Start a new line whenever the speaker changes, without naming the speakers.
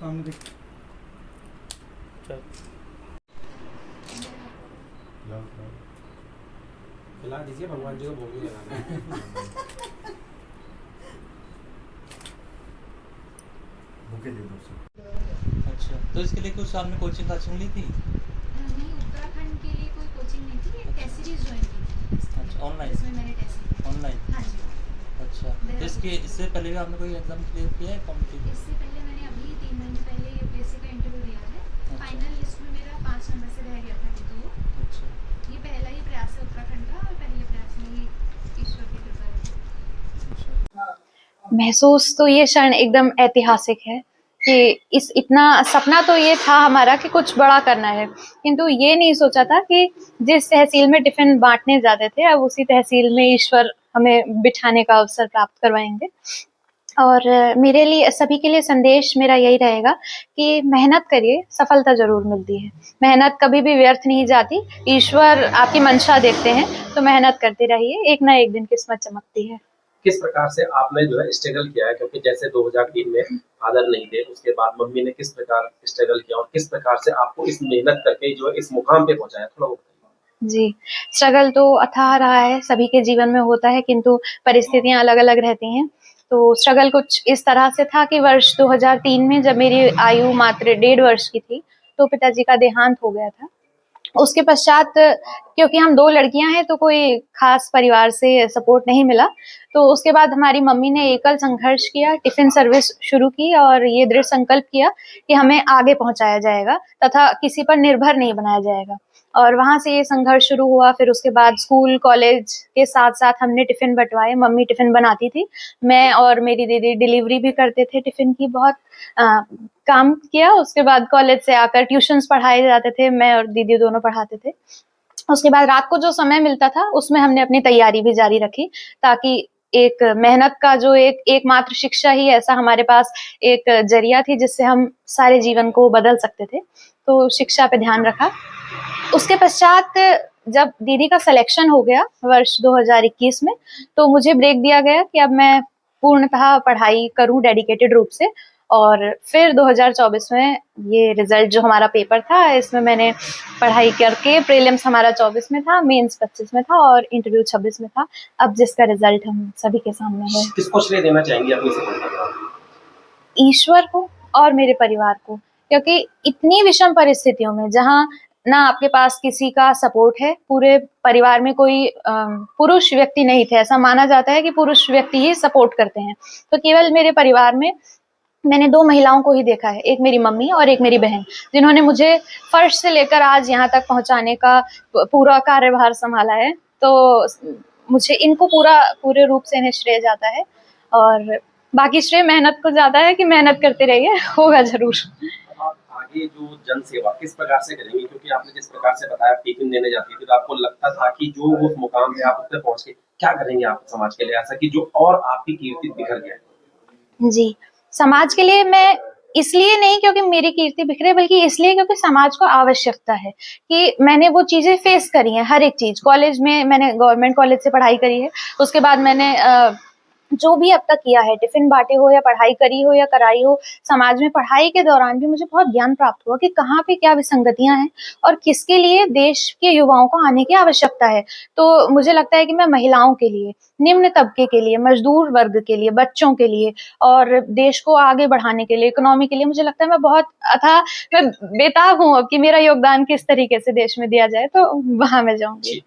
सामने देख।
चल
खिला दीजिए, भगवान जी को भोग भी लगाना है।
बुके दे दो सर।
अच्छा, तो इसके लिए कुछ आपने कोचिंग काचिंग ली थी?
नहीं, उत्तराखंड के लिए कोई कोचिंग नहीं थी, एक टेस्ट सीरीज ज्वाइन की थी।
अच्छा, ऑनलाइन?
इसमें मैंने टेस्ट सीरीज
ऑनलाइन?
हाँ जी।
अच्छा, तो इससे पहले भी आपने कोई एग्जाम क्लियर किया है कॉम्पिटिटिव?
इससे पहले मैंने अभी 3 महीने पहले यूपीएससी का इंटरव्यू दिया है।
अच्छा।
फाइनल लिस्ट में मेरा 5 नंबर से रह गया था, तो
अच्छा
ये पहला ही प्रयास है उत्तराखंड का, और पहले प्रयास में ही ईश्वर की कृपा है।
अच्छा।
महसूस तो ये क्षण एकदम ऐतिहासिक है कि इस इतना सपना तो ये था हमारा कि कुछ बड़ा करना है, किंतु ये नहीं सोचा था कि जिस तहसील में टिफिन बांटने जाते थे, अब उसी तहसील में ईश्वर हमें बिठाने का अवसर प्राप्त करवाएंगे। और मेरे लिए, सभी के लिए संदेश मेरा यही रहेगा कि मेहनत करिए, सफलता जरूर मिलती है। मेहनत कभी भी व्यर्थ नहीं जाती। ईश्वर आपकी मंशा देखते हैं, तो मेहनत करते रहिए, एक ना एक दिन किस्मत चमकती है।
किस प्रकार से आपने जो है स्ट्रगल किया है, क्योंकि जैसे 2003 में फादर नहीं थे, उसके बाद मम्मी ने किस प्रकार स्ट्रगल किया और किस प्रकार से आपको इस मेहनत करके जो है इस मुकाम पे पहुंचाया, थोड़ा वो बताइए।
जी, स्ट्रगल तो अथाह रहा है, सभी के जीवन में होता है, किंतु परिस्थितियां अलग अलग रहती हैं। तो स्ट्रगल कुछ इस तरह से था कि वर्ष 2003 में जब मेरी आयु मात्र 1.5 वर्ष की थी, तो पिताजी का देहांत हो गया था। उसके पश्चात, क्योंकि हम 2 लड़कियां हैं, तो कोई खास परिवार से सपोर्ट नहीं मिला। तो उसके बाद हमारी मम्मी ने एकल संघर्ष किया, टिफिन सर्विस शुरू की और ये दृढ़ संकल्प किया कि हमें आगे पहुंचाया जाएगा तथा किसी पर निर्भर नहीं बनाया जाएगा। और वहां से ये संघर्ष शुरू हुआ। फिर उसके बाद स्कूल कॉलेज के साथ साथ हमने टिफिन बंटवाए। मम्मी टिफिन बनाती थी, मैं और मेरी दीदी डिलीवरी भी करते थे टिफिन की। बहुत काम किया। उसके बाद कॉलेज से आकर ट्यूशंस पढ़ाए जाते थे, मैं और दीदी दोनों पढ़ाते थे। उसके बाद रात को जो समय मिलता था उसमें हमने अपनी तैयारी भी जारी रखी, ताकि एक मेहनत का जो एकमात्र शिक्षा ही ऐसा हमारे पास एक जरिया थी जिससे हम सारे जीवन को बदल सकते थे। तो शिक्षा पे ध्यान रखा। उसके पश्चात जब दीदी का सिलेक्शन हो गया वर्ष 2021 में, तो मुझे ब्रेक दिया गया कि अब मैं पूर्णतः पढ़ाई करूं डेडिकेटेड रूप से। और फिर 2024 में ये रिजल्ट जो हमारा पेपर था, इसमें मैंने पढ़ाई करके, प्रीलिम्स हमारा 24 में था, मेंस 25 में था और इंटरव्यू 26 में था। अब जिसका रिजल्ट हम सभी के सामने है।
किसको श्रेय देना चाहेंगे अपनी सफलता का?
ईश्वर को और मेरे परिवार को, क्योंकि इतनी विषम परिस्थितियों में जहां ना आपके पास किसी का सपोर्ट है, पूरे परिवार में कोई पुरुष व्यक्ति नहीं थे। ऐसा माना जाता है कि पुरुष व्यक्ति ही सपोर्ट करते हैं, तो केवल मेरे परिवार में मैंने 2 महिलाओं को ही देखा है, एक मेरी मम्मी और एक मेरी बहन, जिन्होंने मुझे फर्श से लेकर आज यहाँ तक पहुंचाने का पूरा कार्यभार संभाला है। तो मुझे इनको पूरे रूप से इन्हें श्रेय जाता है। और बाकी श्रेय मेहनत को ज्यादा है कि मेहनत करते रहिए, होगा जरूर।
आप आगे जो जन सेवा किस प्रकार से करेंगे, क्योंकि आपने जिस प्रकार से बताया टिफिन देने जाती थी, तो आपको लगता था कि जो उस मुकाम पे आप उस तक पहुंच के क्या करेंगे आप समाज के लिए, ऐसा कि जो और आपकी कीर्ति बिखर जाए।
जी, समाज के लिए मैं इसलिए नहीं क्योंकि मेरी कीर्ति बिखरे, बल्कि इसलिए क्योंकि समाज को आवश्यकता है कि मैंने वो चीजें फेस करी हैं। हर एक चीज, कॉलेज में मैंने गवर्नमेंट कॉलेज से पढ़ाई करी है। उसके बाद मैंने जो भी अब तक किया है, टिफिन बांटे हो या पढ़ाई करी हो या कराई हो, समाज में पढ़ाई के दौरान भी मुझे बहुत ज्ञान प्राप्त हुआ कि कहाँ पे क्या विसंगतियां हैं और किसके लिए देश के युवाओं को आने की आवश्यकता है। तो मुझे लगता है कि मैं महिलाओं के लिए, निम्न तबके के लिए, मजदूर वर्ग के लिए, बच्चों के लिए और देश को आगे बढ़ाने के लिए, इकोनॉमी के लिए, मुझे लगता है मैं बेताब हूँ अब कि मेरा योगदान किस तरीके से देश में दिया जाए, तो वहां मैं जाऊंगी।